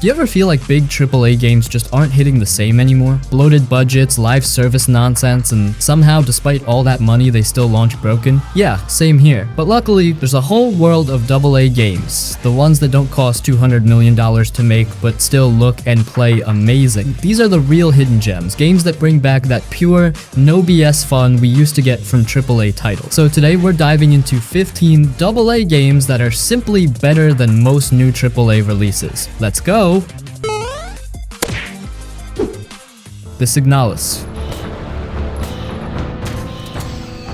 Do you ever feel like big AAA games just aren't hitting the same anymore? Bloated budgets, live service nonsense, and somehow despite all that money they still launch broken? Yeah, same here. But luckily, there's a whole world of AA games. The ones that don't cost $200 million to make but still look and play amazing. These are the real hidden gems, games that bring back that pure, no BS fun we used to get from AAA titles. So today we're diving into 15 AA games that are simply better than most new AAA releases. Let's go! The Signalis.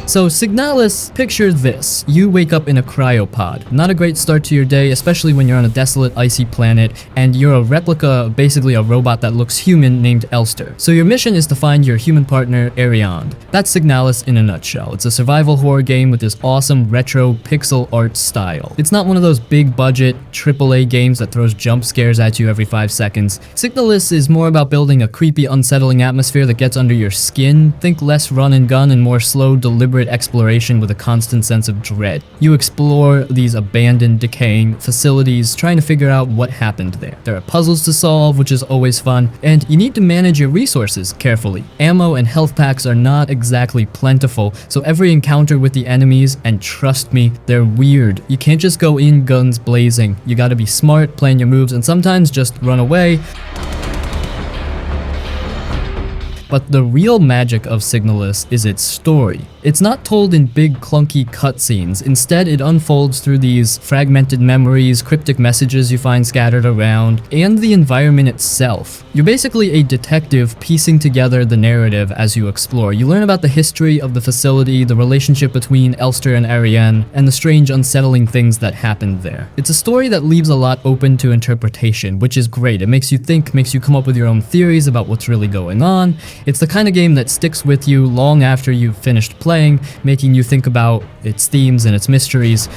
So Signalis, picture this. You wake up in a cryopod. Not a great start to your day, especially when you're on a desolate, icy planet, and you're a replica, basically a robot that looks human named Elster. So your mission is to find your human partner, Ariand. That's Signalis in a nutshell. It's a survival horror game with this awesome retro pixel art style. It's not one of those big budget AAA games that throws jump scares at you every 5 seconds. Signalis is more about building a creepy, unsettling atmosphere that gets under your skin. Think less run and gun and more slow, deliberate exploration with a constant sense of dread. You explore these abandoned, decaying facilities, trying to figure out what happened there. There are puzzles to solve, which is always fun, and you need to manage your resources carefully. Ammo and health packs are not exactly plentiful, so every encounter with the enemies, and trust me, they're weird. You can't just go in guns blazing. You gotta be smart, plan your moves, and sometimes just run away. But the real magic of Signalis is its story. It's not told in big clunky cutscenes. Instead, it unfolds through these fragmented memories, cryptic messages you find scattered around, and the environment itself. You're basically a detective piecing together the narrative as you explore. You learn about the history of the facility, the relationship between Elster and Ariane, and the strange, unsettling things that happened there. It's a story that leaves a lot open to interpretation, which is great. It makes you think, makes you come up with your own theories about what's really going on. It's the kind of game that sticks with you long after you've finished playing, making you think about its themes and its mysteries.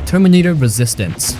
Terminator Resistance.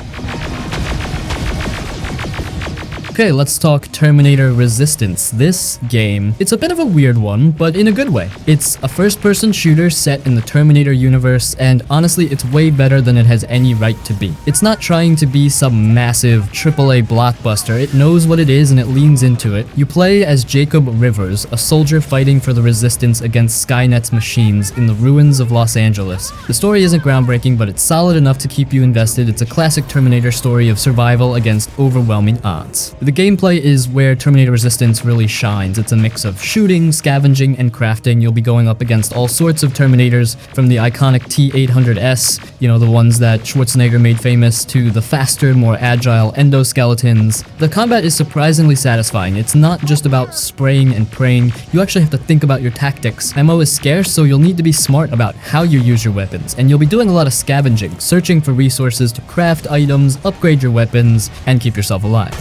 Okay, let's talk Terminator Resistance. This game, it's a bit of a weird one, but in a good way. It's a first-person shooter set in the Terminator universe, and honestly, it's way better than it has any right to be. It's not trying to be some massive AAA blockbuster. It knows what it is and it leans into it. You play as Jacob Rivers, a soldier fighting for the Resistance against Skynet's machines in the ruins of Los Angeles. The story isn't groundbreaking, but it's solid enough to keep you invested. It's a classic Terminator story of survival against overwhelming odds. The gameplay is where Terminator Resistance really shines. It's a mix of shooting, scavenging, and crafting. You'll be going up against all sorts of Terminators, from the iconic T-800S, you know, the ones that Schwarzenegger made famous, to the faster, more agile endoskeletons. The combat is surprisingly satisfying. It's not just about spraying and praying. You actually have to think about your tactics. Ammo is scarce, so you'll need to be smart about how you use your weapons, and you'll be doing a lot of scavenging, searching for resources to craft items, upgrade your weapons, and keep yourself alive.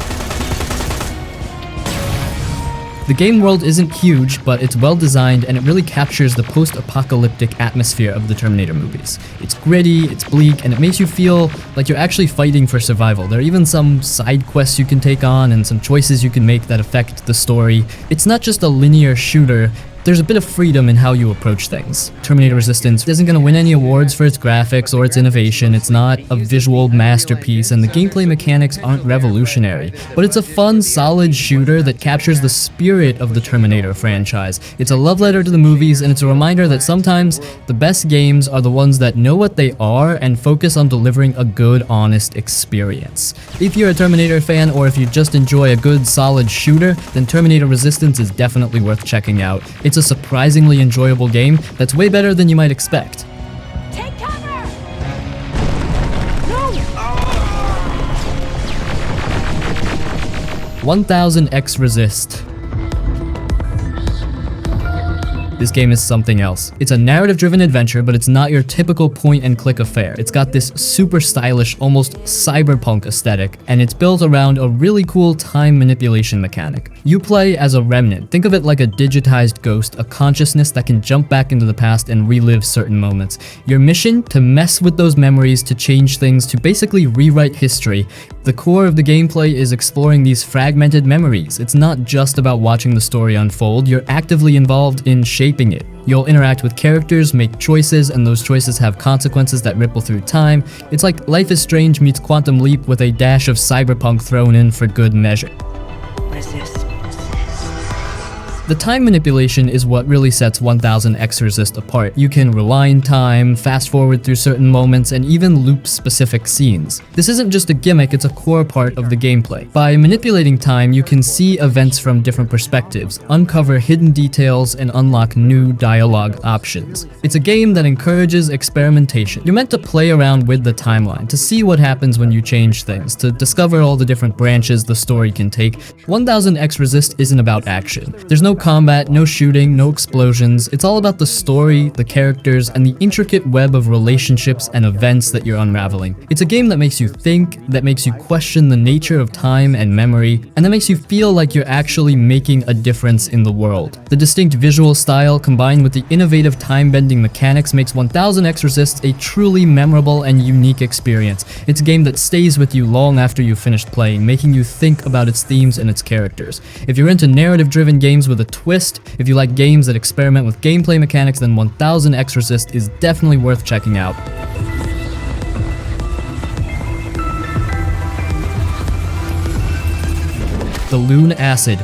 The game world isn't huge, but it's well designed and it really captures the post-apocalyptic atmosphere of the Terminator movies. It's gritty, it's bleak, and it makes you feel like you're actually fighting for survival. There are even some side quests you can take on and some choices you can make that affect the story. It's not just a linear shooter. There's a bit of freedom in how you approach things. Terminator Resistance isn't going to win any awards for its graphics or its innovation. It's not a visual masterpiece, and the gameplay mechanics aren't revolutionary. But it's a fun, solid shooter that captures the spirit of the Terminator franchise. It's a love letter to the movies, and it's a reminder that sometimes the best games are the ones that know what they are and focus on delivering a good, honest experience. If you're a Terminator fan, or if you just enjoy a good, solid shooter, then Terminator Resistance is definitely worth checking out. It's a surprisingly enjoyable game that's way better than you might expect. Take cover! No! 1000X Resist. This game is something else. It's a narrative-driven adventure, but it's not your typical point-and-click affair. It's got this super stylish, almost cyberpunk aesthetic, and it's built around a really cool time manipulation mechanic. You play as a remnant. Think of it like a digitized ghost, a consciousness that can jump back into the past and relive certain moments. Your mission? To mess with those memories, to change things, to basically rewrite history. The core of the gameplay is exploring these fragmented memories. It's not just about watching the story unfold, you're actively involved in shaping it. You'll interact with characters, make choices, and those choices have consequences that ripple through time. It's like Life is Strange meets Quantum Leap with a dash of cyberpunk thrown in for good measure. The time manipulation is what really sets 1000 X Resist apart. You can rewind time, fast forward through certain moments, and even loop specific scenes. This isn't just a gimmick, it's a core part of the gameplay. By manipulating time, you can see events from different perspectives, uncover hidden details, and unlock new dialogue options. It's a game that encourages experimentation. You're meant to play around with the timeline, to see what happens when you change things, to discover all the different branches the story can take. 1000 X Resist isn't about action. There's no combat, no shooting, no explosions. It's all about the story, the characters, and the intricate web of relationships and events that you're unraveling. It's a game that makes you think, that makes you question the nature of time and memory, and that makes you feel like you're actually making a difference in the world. The distinct visual style combined with the innovative time-bending mechanics makes 1000 X Resist a truly memorable and unique experience. It's a game that stays with you long after you've finished playing, making you think about its themes and its characters. If you're into narrative-driven games with a twist, if you like games that experiment with gameplay mechanics, then 1000 X Resist is definitely worth checking out. The Lunacid.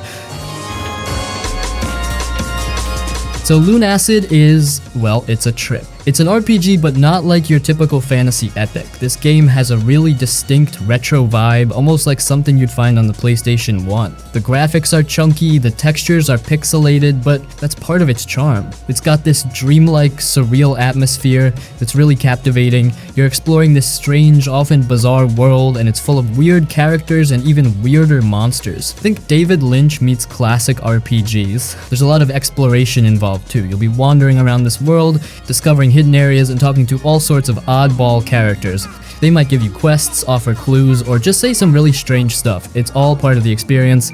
So Lunacid is, well, it's a trip. It's an RPG, but not like your typical fantasy epic. This game has a really distinct retro vibe, almost like something you'd find on the PlayStation 1. The graphics are chunky, the textures are pixelated, but that's part of its charm. It's got this dreamlike, surreal atmosphere that's really captivating. You're exploring this strange, often bizarre world, and it's full of weird characters and even weirder monsters. Think David Lynch meets classic RPGs. There's a lot of exploration involved too. You'll be wandering around this world, discovering hidden areas, and talking to all sorts of oddball characters. They might give you quests, offer clues, or just say some really strange stuff. It's all part of the experience.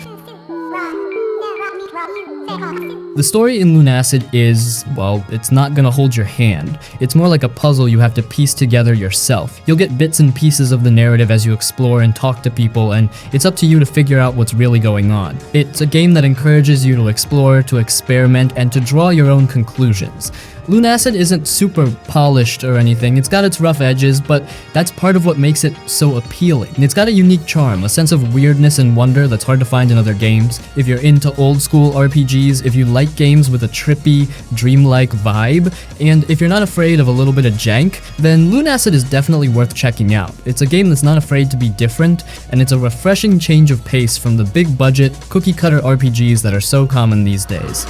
The story in Lunacid is, well, it's not gonna hold your hand. It's more like a puzzle you have to piece together yourself. You'll get bits and pieces of the narrative as you explore and talk to people, and it's up to you to figure out what's really going on. It's a game that encourages you to explore, to experiment, and to draw your own conclusions. Lunacid isn't super polished or anything. It's got its rough edges, but that's part of what makes it so appealing. It's got a unique charm, a sense of weirdness and wonder that's hard to find in other games. If you're into old school RPGs, if you like games with a trippy, dreamlike vibe, and if you're not afraid of a little bit of jank, then Lunacid is definitely worth checking out. It's a game that's not afraid to be different, and it's a refreshing change of pace from the big budget, cookie cutter RPGs that are so common these days.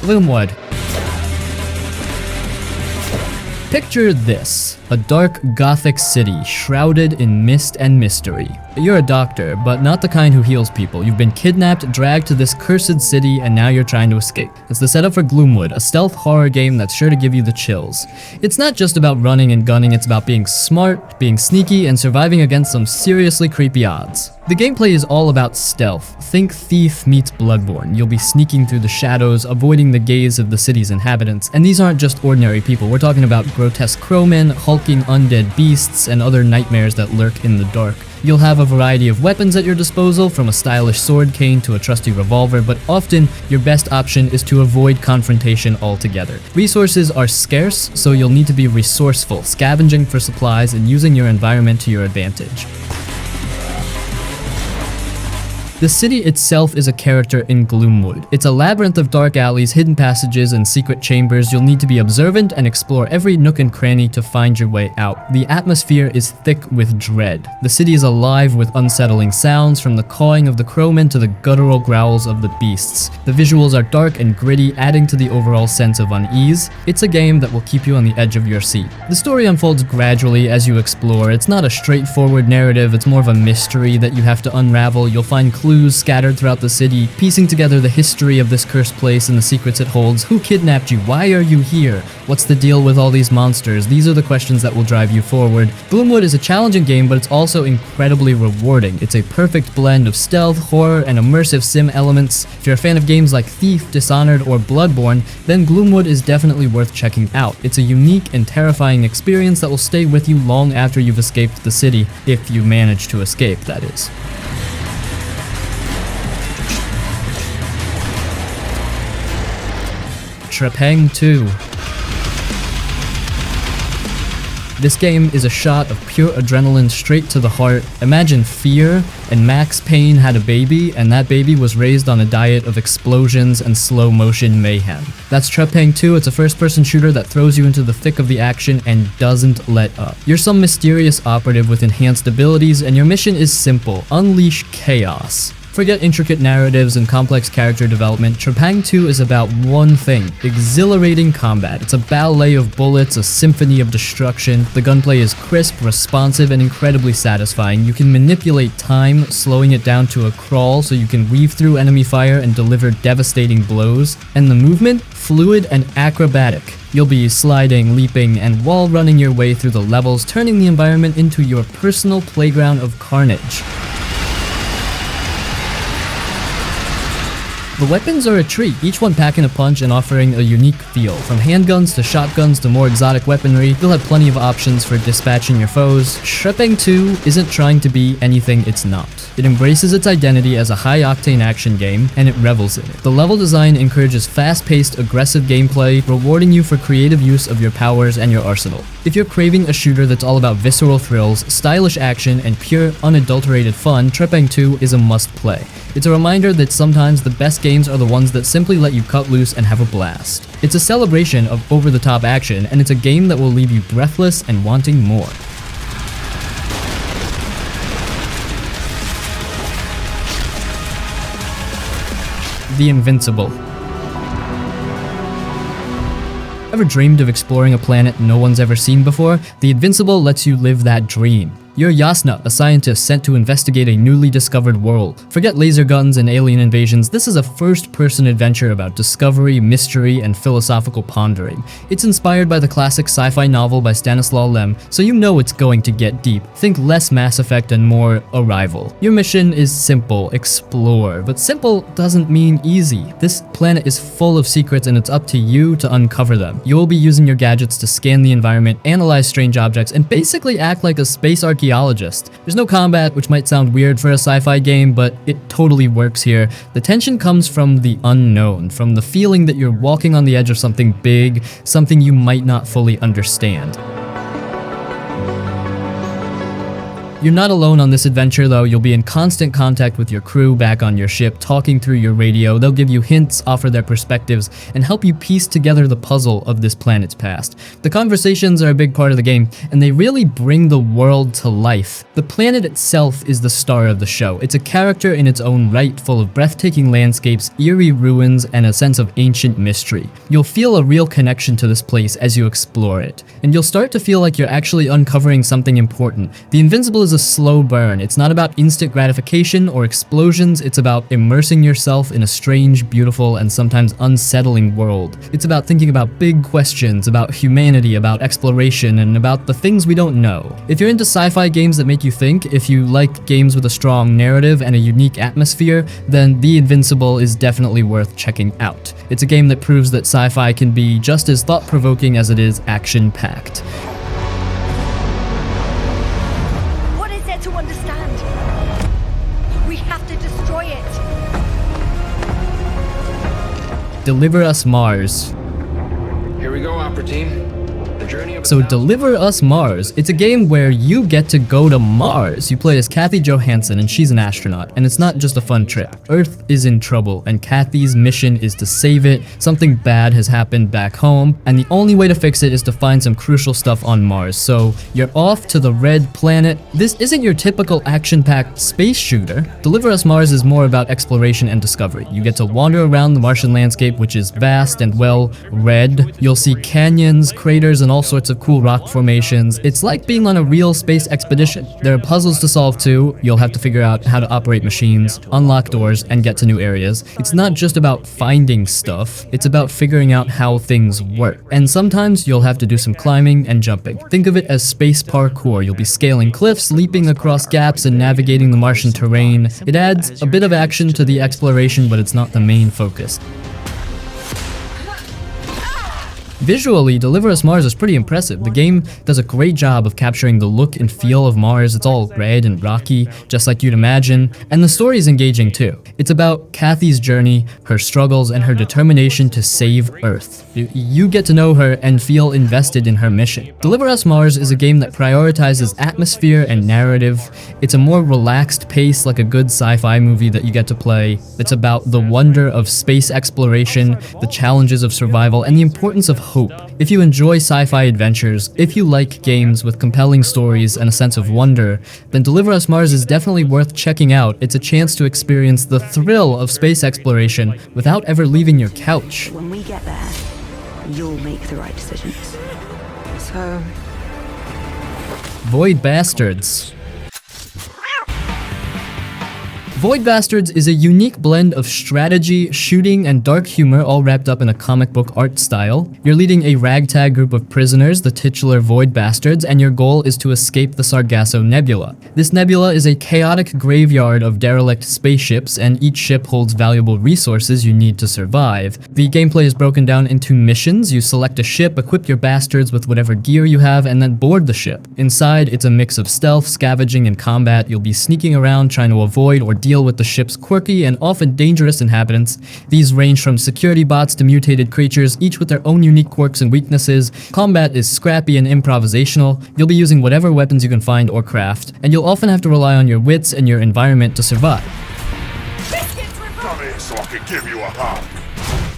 Gloomwood. Picture this, a dark gothic city shrouded in mist and mystery. You're a doctor, but not the kind who heals people. You've been kidnapped, dragged to this cursed city, and now you're trying to escape. It's the setup for Gloomwood, a stealth horror game that's sure to give you the chills. It's not just about running and gunning, it's about being smart, being sneaky, and surviving against some seriously creepy odds. The gameplay is all about stealth. Think Thief meets Bloodborne. You'll be sneaking through the shadows, avoiding the gaze of the city's inhabitants. And these aren't just ordinary people. We're talking about grotesque crowmen, hulking undead beasts, and other nightmares that lurk in the dark. You'll have a variety of weapons at your disposal, from a stylish sword cane to a trusty revolver, but often your best option is to avoid confrontation altogether. Resources are scarce, so you'll need to be resourceful, scavenging for supplies and using your environment to your advantage. The city itself is a character in Gloomwood. It's a labyrinth of dark alleys, hidden passages, and secret chambers. You'll need to be observant and explore every nook and cranny to find your way out. The atmosphere is thick with dread. The city is alive with unsettling sounds, from the cawing of the crowmen to the guttural growls of the beasts. The visuals are dark and gritty, adding to the overall sense of unease. It's a game that will keep you on the edge of your seat. The story unfolds gradually as you explore. It's not a straightforward narrative, it's more of a mystery that you have to unravel. You'll find clues clues scattered throughout the city, piecing together the history of this cursed place and the secrets it holds. Who kidnapped you? Why are you here? What's the deal with all these monsters? These are the questions that will drive you forward. Gloomwood is a challenging game, but it's also incredibly rewarding. It's a perfect blend of stealth, horror, and immersive sim elements. If you're a fan of games like Thief, Dishonored, or Bloodborne, then Gloomwood is definitely worth checking out. It's a unique and terrifying experience that will stay with you long after you've escaped the city, if you manage to escape, that is. Trepang 2. This game is a shot of pure adrenaline straight to the heart. Imagine fear, and Max Payne had a baby, and that baby was raised on a diet of explosions and slow motion mayhem. That's Trepang 2. It's a first-person shooter that throws you into the thick of the action and doesn't let up. You're some mysterious operative with enhanced abilities, and your mission is simple: unleash chaos. Forget intricate narratives and complex character development. Trepang 2 is about one thing: exhilarating combat. It's a ballet of bullets, a symphony of destruction. The gunplay is crisp, responsive, and incredibly satisfying. You can manipulate time, slowing it down to a crawl so you can weave through enemy fire and deliver devastating blows. And the movement? Fluid and acrobatic. You'll be sliding, leaping, and wall running your way through the levels, turning the environment into your personal playground of carnage. The weapons are a treat, each one packing a punch and offering a unique feel. From handguns to shotguns to more exotic weaponry, you'll have plenty of options for dispatching your foes. Trepang 2 isn't trying to be anything it's not. It embraces its identity as a high-octane action game, and it revels in it. The level design encourages fast-paced, aggressive gameplay, rewarding you for creative use of your powers and your arsenal. If you're craving a shooter that's all about visceral thrills, stylish action, and pure, unadulterated fun, Trepang 2 is a must-play. It's a reminder that sometimes the best games are the ones that simply let you cut loose and have a blast. It's a celebration of over-the-top action, and it's a game that will leave you breathless and wanting more. The Invincible. Ever dreamed of exploring a planet no one's ever seen before? The Invincible lets you live that dream. You're Yasna, a scientist sent to investigate a newly discovered world. Forget laser guns and alien invasions, this is a first-person adventure about discovery, mystery, and philosophical pondering. It's inspired by the classic sci-fi novel by Stanislaw Lem, so you know it's going to get deep. Think less Mass Effect and more Arrival. Your mission is simple: explore. But simple doesn't mean easy. This planet is full of secrets and it's up to you to uncover them. You'll be using your gadgets to scan the environment, analyze strange objects, and basically act like a space archaeologist. There's no combat, which might sound weird for a sci-fi game, but it totally works here. The tension comes from the unknown, from the feeling that you're walking on the edge of something big, something you might not fully understand. You're not alone on this adventure though. You'll be in constant contact with your crew back on your ship, talking through your radio. They'll give you hints, offer their perspectives, and help you piece together the puzzle of this planet's past. The conversations are a big part of the game, and they really bring the world to life. The planet itself is the star of the show. It's a character in its own right, full of breathtaking landscapes, eerie ruins, and a sense of ancient mystery. You'll feel a real connection to this place as you explore it, and you'll start to feel like you're actually uncovering something important. The Invincible is a slow burn. It's not about instant gratification or explosions, it's about immersing yourself in a strange, beautiful, and sometimes unsettling world. It's about thinking about big questions, about humanity, about exploration, and about the things we don't know. If you're into sci-fi games that make you think, if you like games with a strong narrative and a unique atmosphere, then The Invincible is definitely worth checking out. It's a game that proves that sci-fi can be just as thought-provoking as it is action-packed. To understand. We have to destroy it. Deliver Us Mars. Here we go, Opera Team. The journey of So Deliver Us Mars. It's a game where you get to go to Mars. You play as Kathy Johansson and she's an astronaut, and it's not just a fun trip. Earth is in trouble and Kathy's mission is to save it. Something bad has happened back home, and the only way to fix it is to find some crucial stuff on Mars. So you're off to the Red Planet. This isn't your typical action-packed space shooter. Deliver Us Mars is more about exploration and discovery. You get to wander around the Martian landscape, which is vast and, well, red. You'll see canyons, craters, and all all sorts of cool rock formations. It's like being on a real space expedition. There are puzzles to solve too. You'll have to figure out how to operate machines, unlock doors, and get to new areas. It's not just about finding stuff, it's about figuring out how things work. And sometimes you'll have to do some climbing and jumping. Think of it as space parkour. You'll be scaling cliffs, leaping across gaps, and navigating the Martian terrain. It adds a bit of action to the exploration, but it's not the main focus. Visually, Deliver Us Mars is pretty impressive. The game does a great job of capturing the look and feel of Mars. It's all red and rocky, just like you'd imagine, and the story is engaging too. It's about Kathy's journey, her struggles, and her determination to save Earth. You get to know her and feel invested in her mission. Deliver Us Mars is a game that prioritizes atmosphere and narrative. It's a more relaxed pace, like a good sci-fi movie that you get to play. It's about the wonder of space exploration, the challenges of survival, and the importance of hope. If you enjoy sci-fi adventures, if you like games with compelling stories and a sense of wonder, then Deliver Us Mars is definitely worth checking out. It's a chance to experience the thrill of space exploration without ever leaving your couch. When we get there, you'll make the right decisions. So... Void Bastards. Void Bastards is a unique blend of strategy, shooting, and dark humor all wrapped up in a comic book art style. You're leading a ragtag group of prisoners, the titular Void Bastards, and your goal is to escape the Sargasso Nebula. This nebula is a chaotic graveyard of derelict spaceships, and each ship holds valuable resources you need to survive. The gameplay is broken down into missions. You select a ship, equip your bastards with whatever gear you have, and then board the ship. Inside, it's a mix of stealth, scavenging, and combat. You'll be sneaking around trying to avoid or deal with the ship's quirky and often dangerous inhabitants. These range from security bots to mutated creatures, each with their own unique quirks and weaknesses. Combat is scrappy and improvisational. You'll be using whatever weapons you can find or craft, and you'll often have to rely on your wits and your environment to survive. Come in so I can give you a hug.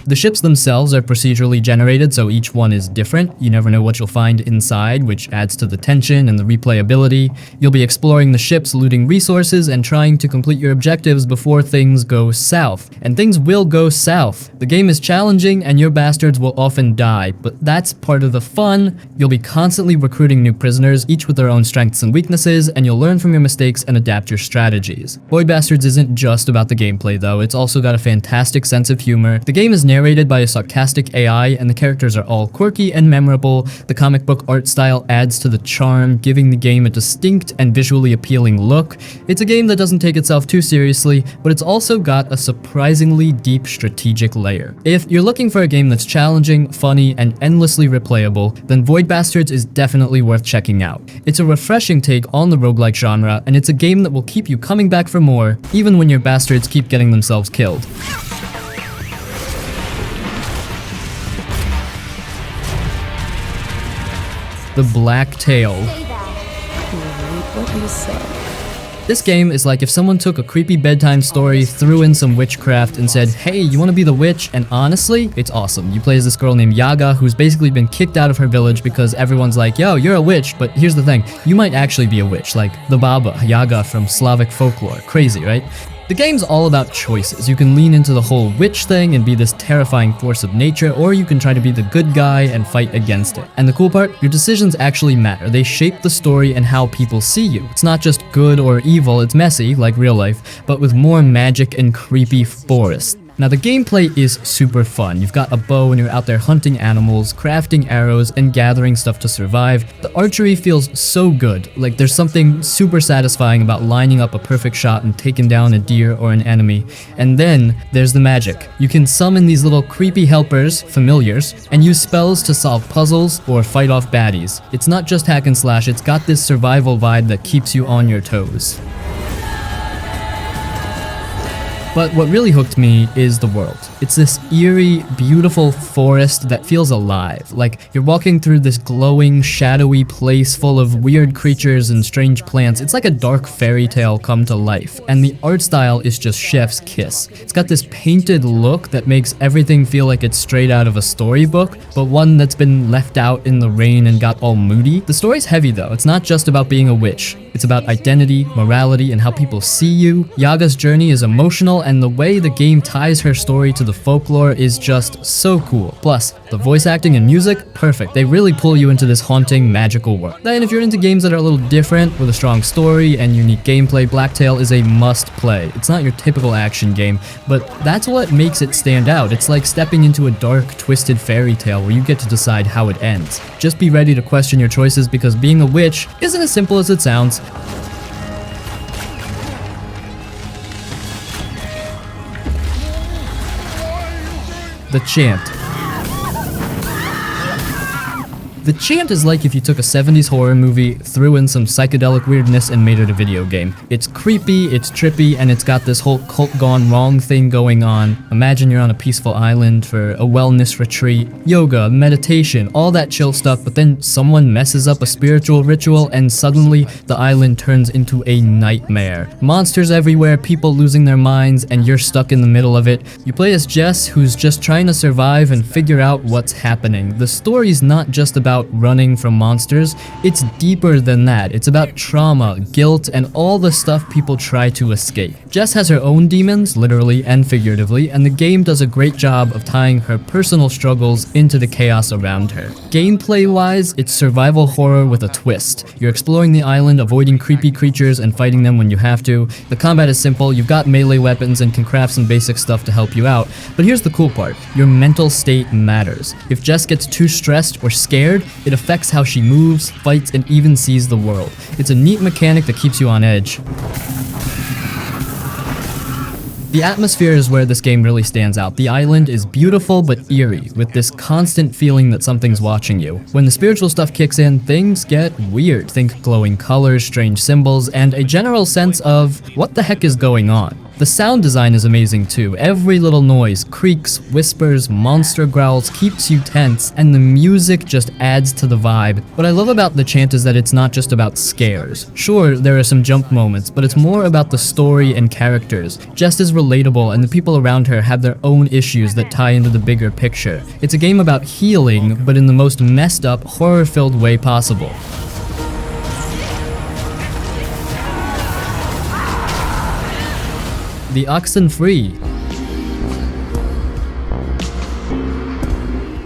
The ships themselves are procedurally generated, so each one is different. You never know what you'll find inside, which adds to the tension and the replayability. You'll be exploring the ships, looting resources, and trying to complete your objectives before things go south. And things will go south. The game is challenging, and your bastards will often die, but that's part of the fun. You'll be constantly recruiting new prisoners, each with their own strengths and weaknesses, and you'll learn from your mistakes and adapt your strategies. Void Bastards isn't just about the gameplay, though. It's also got a fantastic sense of humor. The game is narrated by a sarcastic AI, and the characters are all quirky and memorable. The comic book art style adds to the charm, giving the game a distinct and visually appealing look. It's a game that doesn't take itself too seriously, but it's also got a surprisingly deep strategic layer. If you're looking for a game that's challenging, funny, and endlessly replayable, then Void Bastards is definitely worth checking out. It's a refreshing take on the roguelike genre, and it's a game that will keep you coming back for more, even when your bastards keep getting themselves killed. The BLACKTAIL. This game is like if someone took a creepy bedtime story, threw in some witchcraft, and said, hey, you want to be the witch? And honestly, it's awesome. You play as this girl named Yaga, who's basically been kicked out of her village because everyone's like, yo, you're a witch, but here's the thing, you might actually be a witch, like the Baba, Yaga from Slavic folklore. Crazy, right? The game's all about choices. You can lean into the whole witch thing and be this terrifying force of nature, or you can try to be the good guy and fight against it. And the cool part, your decisions actually matter. They shape the story and how people see you. It's not just good or evil, it's messy, like real life, but with more magic and creepy forests. Now the gameplay is super fun. You've got a bow and you're out there hunting animals, crafting arrows, and gathering stuff to survive. The archery feels so good. Like there's something super satisfying about lining up a perfect shot and taking down a deer or an enemy. And then there's the magic. You can summon these little creepy helpers, familiars, and use spells to solve puzzles or fight off baddies. It's not just hack and slash, it's got this survival vibe that keeps you on your toes. But what really hooked me is the world. It's this eerie, beautiful forest that feels alive. Like you're walking through this glowing, shadowy place full of weird creatures and strange plants. It's like a dark fairy tale come to life. And the art style is just chef's kiss. It's got this painted look that makes everything feel like it's straight out of a storybook, but one that's been left out in the rain and got all moody. The story's heavy though. It's not just about being a witch. It's about identity, morality, and how people see you. Yaga's journey is emotional, and the way the game ties her story to the folklore is just so cool. Plus, the voice acting and music, perfect. They really pull you into this haunting, magical world. Then if you're into games that are a little different, with a strong story and unique gameplay, BLACKTAIL is a must-play. It's not your typical action game, but that's what makes it stand out. It's like stepping into a dark, twisted fairy tale where you get to decide how it ends. Just be ready to question your choices because being a witch isn't as simple as it sounds. The Chant. The Chant is like if you took a 70s horror movie, threw in some psychedelic weirdness, and made it a video game. It's creepy, it's trippy, and it's got this whole cult gone wrong thing going on. Imagine you're on a peaceful island for a wellness retreat, yoga, meditation, all that chill stuff, but then someone messes up a spiritual ritual and suddenly the island turns into a nightmare. Monsters everywhere, people losing their minds, and you're stuck in the middle of it. You play as Jess, who's just trying to survive and figure out what's happening. The story's not just about running from monsters, it's deeper than that. It's about trauma, guilt, and all the stuff people try to escape. Jess has her own demons, literally and figuratively, and the game does a great job of tying her personal struggles into the chaos around her. Gameplay-wise, it's survival horror with a twist. You're exploring the island, avoiding creepy creatures, and fighting them when you have to. The combat is simple, you've got melee weapons and can craft some basic stuff to help you out. But here's the cool part, your mental state matters. If Jess gets too stressed or scared, it affects how she moves, fights, and even sees the world. It's a neat mechanic that keeps you on edge. The atmosphere is where this game really stands out. The island is beautiful but eerie, with this constant feeling that something's watching you. When the spiritual stuff kicks in, things get weird. Think glowing colors, strange symbols, and a general sense of what the heck is going on. The sound design is amazing too. Every little noise, creaks, whispers, monster growls keeps you tense, and the music just adds to the vibe. What I love about The Chant is that it's not just about scares. Sure, there are some jump moments, but it's more about the story and characters. Jess is relatable, and the people around her have their own issues that tie into the bigger picture. It's a game about healing, but in the most messed up, horror-filled way possible. The Oxenfree.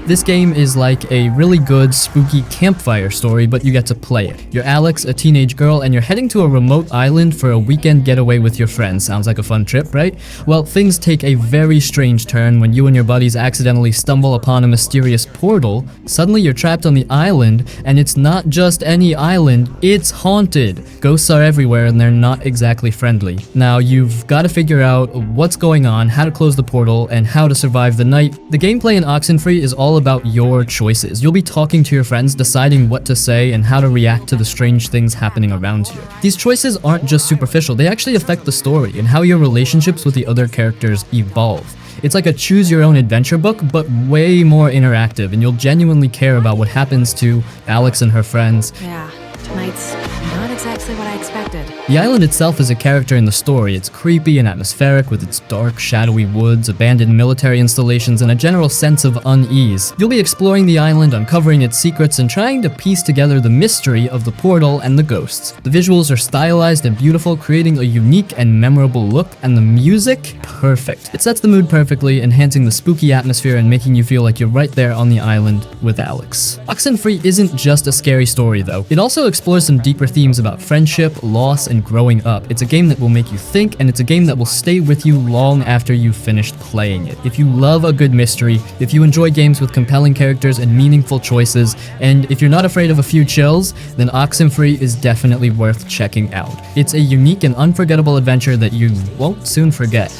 This game is like a really good, spooky campfire story, but you get to play it. You're Alex, a teenage girl, and you're heading to a remote island for a weekend getaway with your friends. Sounds like a fun trip, right? Well, things take a very strange turn when you and your buddies accidentally stumble upon a mysterious portal. Suddenly you're trapped on the island, and it's not just any island, it's haunted. Ghosts are everywhere, and they're not exactly friendly. Now, you've got to figure out what's going on, how to close the portal, and how to survive the night. The gameplay in Oxenfree is all about your choices. You'll be talking to your friends, deciding what to say and how to react to the strange things happening around you. These choices aren't just superficial, they actually affect the story and how your relationships with the other characters evolve. It's like a choose-your-own-adventure book, but way more interactive, and you'll genuinely care about what happens to Alex and her friends. Yeah, tonight's not exactly what I expected. The island itself is a character in the story. It's creepy and atmospheric with its dark, shadowy woods, abandoned military installations, and a general sense of unease. You'll be exploring the island, uncovering its secrets, and trying to piece together the mystery of the portal and the ghosts. The visuals are stylized and beautiful, creating a unique and memorable look, and the music, perfect. It sets the mood perfectly, enhancing the spooky atmosphere and making you feel like you're right there on the island with Alex. Oxenfree isn't just a scary story though. It also explores some deeper themes about friendship, loss, and growing up. It's a game that will make you think, and it's a game that will stay with you long after you've finished playing it. If you love a good mystery, if you enjoy games with compelling characters and meaningful choices, and if you're not afraid of a few chills, then Oxenfree is definitely worth checking out. It's a unique and unforgettable adventure that you won't soon forget.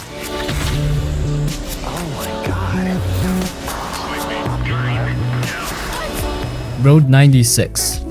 Road 96.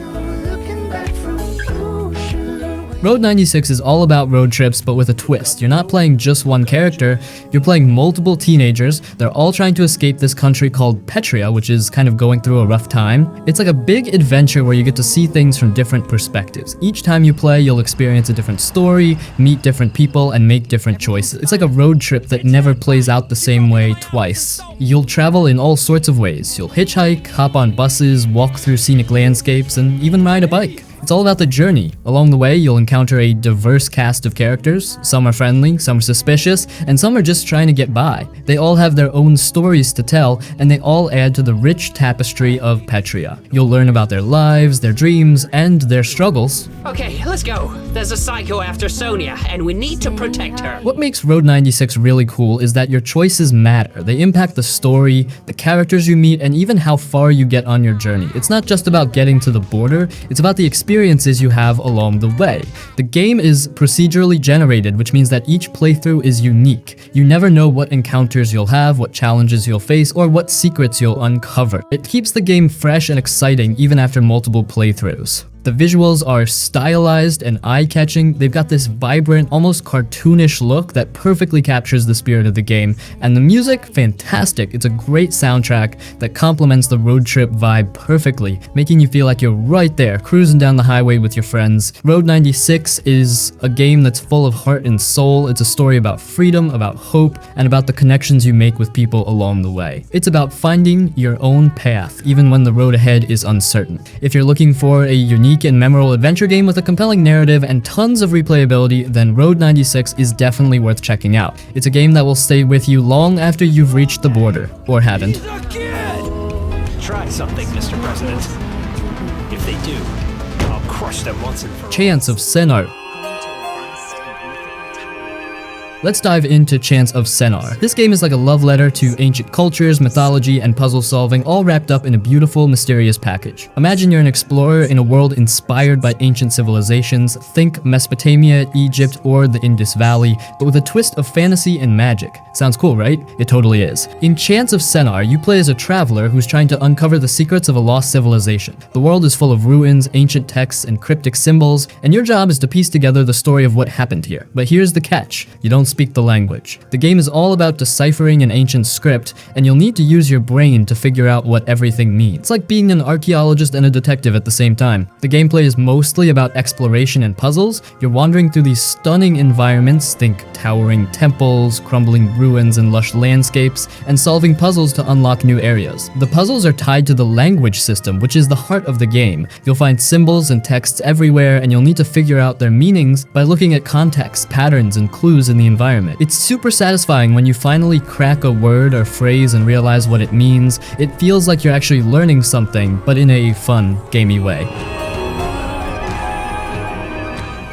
Road 96 is all about road trips, but with a twist. You're not playing just one character, you're playing multiple teenagers. They're all trying to escape this country called Petria, which is kind of going through a rough time. It's like a big adventure where you get to see things from different perspectives. Each time you play, you'll experience a different story, meet different people, and make different choices. It's like a road trip that never plays out the same way twice. You'll travel in all sorts of ways. You'll hitchhike, hop on buses, walk through scenic landscapes, and even ride a bike. It's all about the journey. Along the way, you'll encounter a diverse cast of characters. Some are friendly, some are suspicious, and some are just trying to get by. They all have their own stories to tell, and they all add to the rich tapestry of Petria. You'll learn about their lives, their dreams, and their struggles. Okay, let's go. There's a psycho after Sonia, and we need to protect her. What makes Road 96 really cool is that your choices matter. They impact the story, the characters you meet, and even how far you get on your journey. It's not just about getting to the border, it's about the experiences you have along the way. The game is procedurally generated, which means that each playthrough is unique. You never know what encounters you'll have, what challenges you'll face, or what secrets you'll uncover. It keeps the game fresh and exciting even after multiple playthroughs. The visuals are stylized and eye-catching. They've got this vibrant, almost cartoonish look that perfectly captures the spirit of the game. And the music, fantastic. It's a great soundtrack that complements the road trip vibe perfectly, making you feel like you're right there, cruising down the highway with your friends. Road 96 is a game that's full of heart and soul. It's a story about freedom, about hope, and about the connections you make with people along the way. It's about finding your own path, even when the road ahead is uncertain. If you're looking for a unique and memorable adventure game with a compelling narrative and tons of replayability, then Road 96 is definitely worth checking out. It's a game that will stay with you long after you've reached the border, or haven't. Try something, Mr. President. If they do, I'll crush them once and for all. Chants of Sennaar. Let's dive into Chants of Sennaar. This game is like a love letter to ancient cultures, mythology, and puzzle solving, all wrapped up in a beautiful, mysterious package. Imagine you're an explorer in a world inspired by ancient civilizations. Think Mesopotamia, Egypt, or the Indus Valley, but with a twist of fantasy and magic. Sounds cool, right? It totally is. In Chants of Sennaar, you play as a traveler who's trying to uncover the secrets of a lost civilization. The world is full of ruins, ancient texts, and cryptic symbols, and your job is to piece together the story of what happened here. But here's the catch. You don't speak the language. The game is all about deciphering an ancient script, and you'll need to use your brain to figure out what everything means. It's like being an archaeologist and a detective at the same time. The gameplay is mostly about exploration and puzzles. You're wandering through these stunning environments, think towering temples, crumbling ruins, and lush landscapes, and solving puzzles to unlock new areas. The puzzles are tied to the language system, which is the heart of the game. You'll find symbols and texts everywhere, and you'll need to figure out their meanings by looking at context, patterns, and clues in the environment. It's super satisfying when you finally crack a word or phrase and realize what it means. It feels like you're actually learning something, but in a fun, gamey way.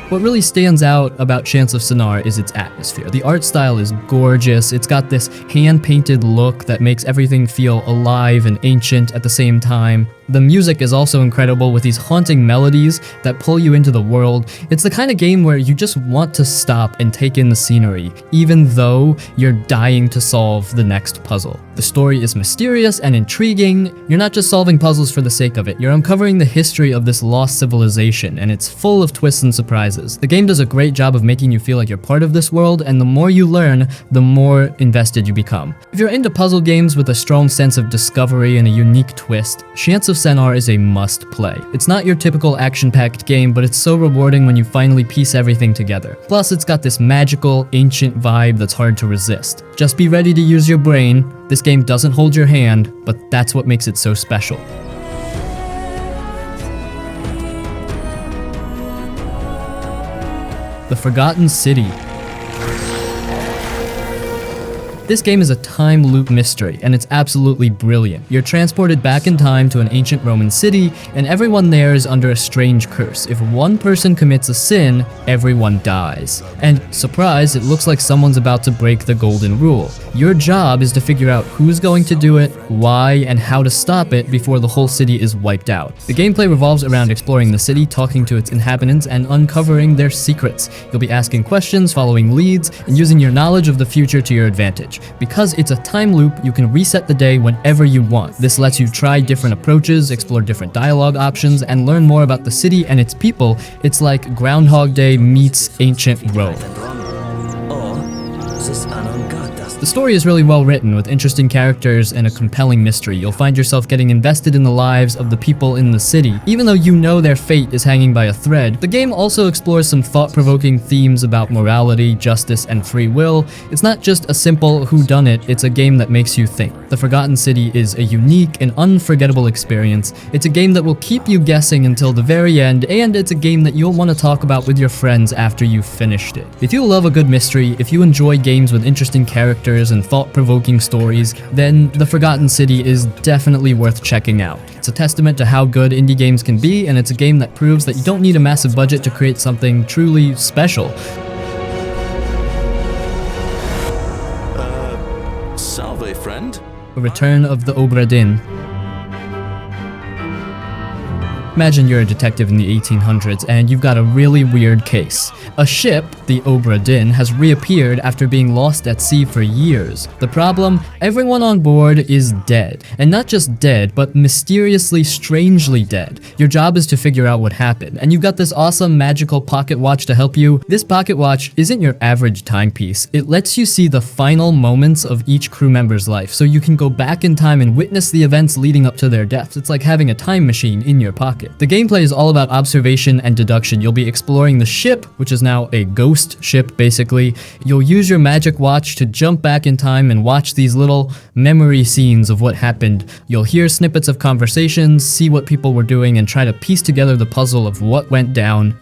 What really stands out about Chants of Sennaar is its atmosphere. The art style is gorgeous. It's got this hand-painted look that makes everything feel alive and ancient at the same time. The music is also incredible with these haunting melodies that pull you into the world. It's the kind of game where you just want to stop and take in the scenery, even though you're dying to solve the next puzzle. The story is mysterious and intriguing. You're not just solving puzzles for the sake of it. You're uncovering the history of this lost civilization, and it's full of twists and surprises. The game does a great job of making you feel like you're part of this world, and the more you learn, the more invested you become. If you're into puzzle games with a strong sense of discovery and a unique twist, Chants of Sennaar is a must-play. It's not your typical action-packed game, but it's so rewarding when you finally piece everything together. Plus, it's got this magical, ancient vibe that's hard to resist. Just be ready to use your brain. This game doesn't hold your hand, but that's what makes it so special. The Forgotten City. This game is a time loop mystery, and it's absolutely brilliant. You're transported back in time to an ancient Roman city, and everyone there is under a strange curse. If one person commits a sin, everyone dies. And surprise, it looks like someone's about to break the golden rule. Your job is to figure out who's going to do it, why, and how to stop it before the whole city is wiped out. The gameplay revolves around exploring the city, talking to its inhabitants, and uncovering their secrets. You'll be asking questions, following leads, and using your knowledge of the future to your advantage. Because it's a time loop, you can reset the day whenever you want. This lets you try different approaches, explore different dialogue options, and learn more about the city and its people. It's like Groundhog Day meets ancient Rome. The story is really well written, with interesting characters and a compelling mystery. You'll find yourself getting invested in the lives of the people in the city, even though you know their fate is hanging by a thread. The game also explores some thought-provoking themes about morality, justice, and free will. It's not just a simple whodunit, it's a game that makes you think. The Forgotten City is a unique and unforgettable experience. It's a game that will keep you guessing until the very end, and it's a game that you'll want to talk about with your friends after you've finished it. If you love a good mystery, if you enjoy games with interesting characters and thought-provoking stories, then The Forgotten City is definitely worth checking out. It's a testament to how good indie games can be, and it's a game that proves that you don't need a massive budget to create something truly special. Salve, friend? A Return of the Obra Dinn. Imagine you're a detective in the 1800s and you've got a really weird case. A ship, the Obra Dinn, has reappeared after being lost at sea for years. The problem? Everyone on board is dead. And not just dead, but mysteriously, strangely dead. Your job is to figure out what happened, and you've got this awesome magical pocket watch to help you. This pocket watch isn't your average timepiece. It lets you see the final moments of each crew member's life, so you can go back in time and witness the events leading up to their deaths. It's like having a time machine in your pocket. The gameplay is all about observation and deduction. You'll be exploring the ship, which is now a ghost ship basically. You'll use your magic watch to jump back in time and watch these little memory scenes of what happened. You'll hear snippets of conversations, see what people were doing, and try to piece together the puzzle of what went down.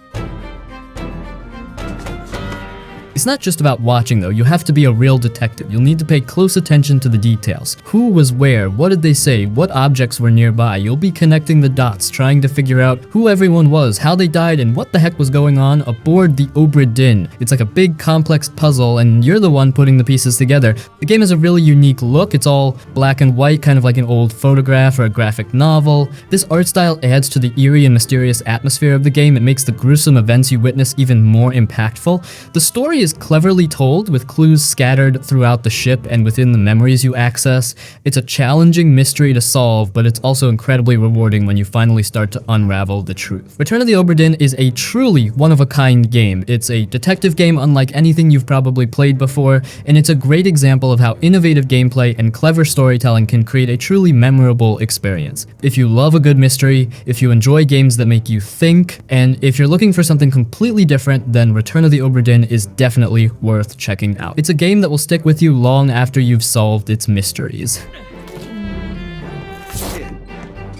It's not just about watching though, you have to be a real detective. You'll need to pay close attention to the details. Who was where? What did they say? What objects were nearby? You'll be connecting the dots, trying to figure out who everyone was, how they died, and what the heck was going on aboard the Obra Dinn. It's like a big complex puzzle and you're the one putting the pieces together. The game has a really unique look. It's all black and white, kind of like an old photograph or a graphic novel. This art style adds to the eerie and mysterious atmosphere of the game. It makes the gruesome events you witness even more impactful. The story is cleverly told, with clues scattered throughout the ship and within the memories you access. It's a challenging mystery to solve, but it's also incredibly rewarding when you finally start to unravel the truth. Return of the Obra Dinn is a truly one-of-a-kind game. It's a detective game unlike anything you've probably played before, and it's a great example of how innovative gameplay and clever storytelling can create a truly memorable experience. If you love a good mystery, if you enjoy games that make you think, and if you're looking for something completely different, then Return of the Obra Dinn is definitely worth checking out. It's a game that will stick with you long after you've solved its mysteries.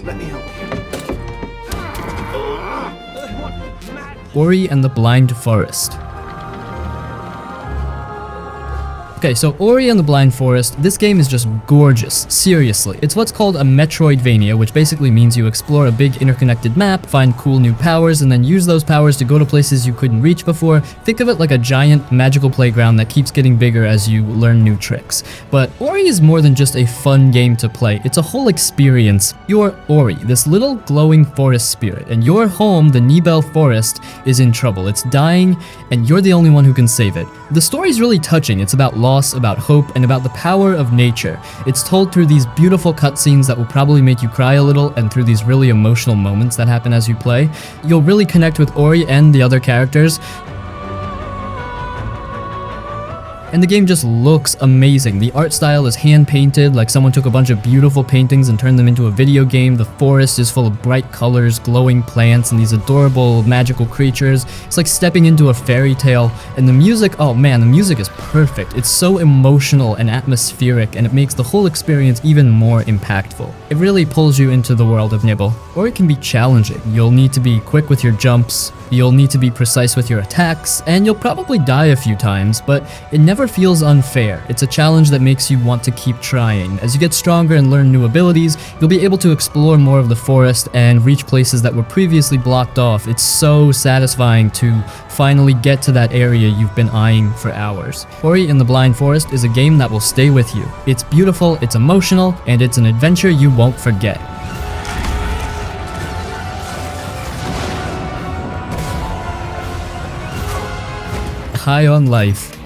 Let me help you. Ori and the Blind Forest. Okay, so Ori and the Blind Forest, this game is just gorgeous, seriously. It's what's called a Metroidvania, which basically means you explore a big interconnected map, find cool new powers, and then use those powers to go to places you couldn't reach before. Think of it like a giant magical playground that keeps getting bigger as you learn new tricks. But Ori is more than just a fun game to play, it's a whole experience. You're Ori, this little glowing forest spirit, and your home, the Nibel Forest, is in trouble. It's dying, and you're the only one who can save it. The story's really touching. It's about loss, about hope, and about the power of nature. It's told through these beautiful cutscenes that will probably make you cry a little, and through these really emotional moments that happen as you play. You'll really connect with Ori and the other characters. And the game just looks amazing. The art style is hand-painted, like someone took a bunch of beautiful paintings and turned them into a video game. The forest is full of bright colors, glowing plants, and these adorable magical creatures. It's like stepping into a fairy tale. And the music, oh man, the music is perfect. It's so emotional and atmospheric, and it makes the whole experience even more impactful. It really pulls you into the world of Nibel. Or it can be challenging. You'll need to be quick with your jumps, you'll need to be precise with your attacks, and you'll probably die a few times, but it never feels unfair. It's a challenge that makes you want to keep trying. As you get stronger and learn new abilities, you'll be able to explore more of the forest and reach places that were previously blocked off. It's so satisfying to finally get to that area you've been eyeing for hours. Ori and the Blind Forest is a game that will stay with you. It's beautiful, it's emotional, and it's an adventure you won't forget. High on Life.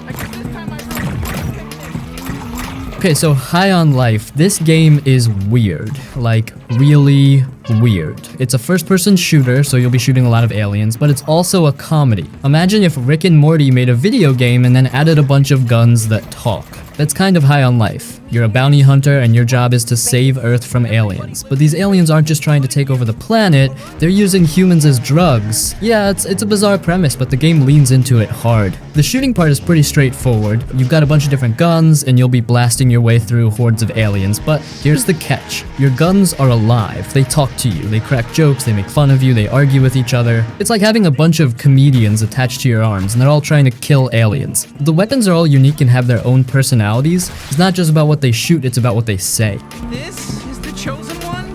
Okay, so High on Life. This game is weird. Like, really weird. It's a first-person shooter, so you'll be shooting a lot of aliens, but it's also a comedy. Imagine if Rick and Morty made a video game and then added a bunch of guns that talk. That's kind of High on Life. You're a bounty hunter and your job is to save Earth from aliens. But these aliens aren't just trying to take over the planet, they're using humans as drugs. Yeah, it's a bizarre premise, but the game leans into it hard. The shooting part is pretty straightforward. You've got a bunch of different guns and you'll be blasting your way through hordes of aliens, but here's the catch. Your guns are alive. They talk to you, they crack jokes, they make fun of you, they argue with each other. It's like having a bunch of comedians attached to your arms and they're all trying to kill aliens. The weapons are all unique and have their own personalities. It's not just about what they shoot, it's about what they say. This is the chosen one?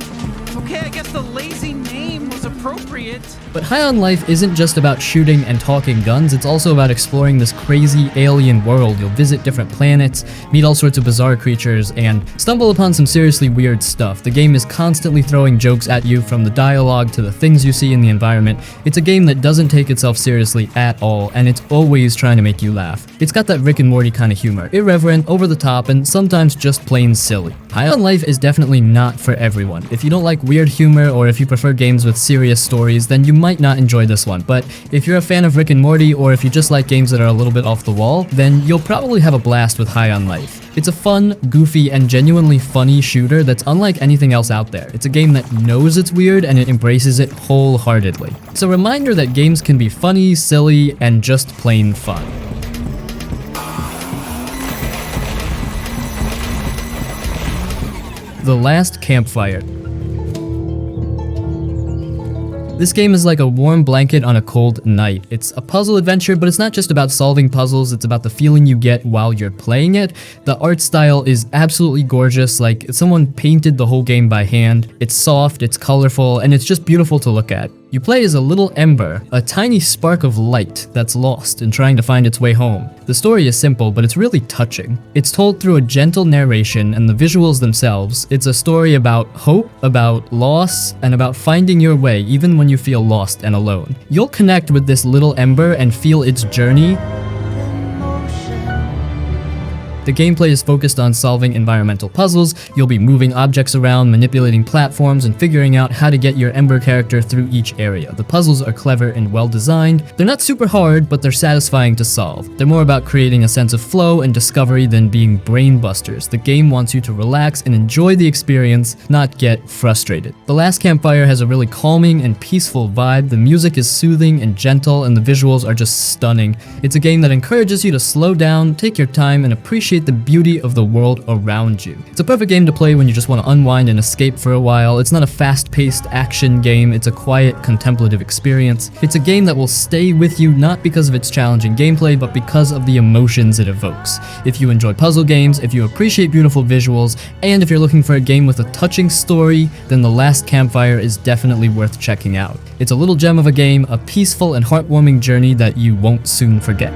Okay, I guess the lazy name was appropriate. But High on Life isn't just about shooting and talking guns, it's also about exploring this crazy alien world. You'll visit different planets, meet all sorts of bizarre creatures, and stumble upon some seriously weird stuff. The game is constantly throwing jokes at you, from the dialogue to the things you see in the environment. It's a game that doesn't take itself seriously at all, and it's always trying to make you laugh. It's got that Rick and Morty kind of humor, irreverent, over the top, and sometimes just plain silly. High on Life is definitely not for everyone. If you don't like weird humor, or if you prefer games with serious stories, then you might not enjoy this one. But if you're a fan of Rick and Morty, or if you just like games that are a little bit off the wall, then you'll probably have a blast with High on Life. It's a fun, goofy, and genuinely funny shooter that's unlike anything else out there. It's a game that knows it's weird and it embraces it wholeheartedly. It's a reminder that games can be funny, silly, and just plain fun. The Last Campfire. This game is like a warm blanket on a cold night. It's a puzzle adventure, but it's not just about solving puzzles, it's about the feeling you get while you're playing it. The art style is absolutely gorgeous, like someone painted the whole game by hand. It's soft, it's colorful, and it's just beautiful to look at. You play as a little ember, a tiny spark of light that's lost and trying to find its way home. The story is simple, but it's really touching. It's told through a gentle narration and the visuals themselves. It's a story about hope, about loss, and about finding your way even when you feel lost and alone. You'll connect with this little ember and feel its journey. The gameplay is focused on solving environmental puzzles. You'll be moving objects around, manipulating platforms, and figuring out how to get your Ember character through each area. The puzzles are clever and well designed. They're not super hard, but they're satisfying to solve. They're more about creating a sense of flow and discovery than being brain busters. The game wants you to relax and enjoy the experience, not get frustrated. The Last Campfire has a really calming and peaceful vibe. The music is soothing and gentle, and the visuals are just stunning. It's a game that encourages you to slow down, take your time, and appreciate the beauty of the world around you. It's a perfect game to play when you just want to unwind and escape for a while. It's not a fast-paced action game, it's a quiet, contemplative experience. It's a game that will stay with you not because of its challenging gameplay, but because of the emotions it evokes. If you enjoy puzzle games, if you appreciate beautiful visuals, and if you're looking for a game with a touching story, then The Last Campfire is definitely worth checking out. It's a little gem of a game, a peaceful and heartwarming journey that you won't soon forget.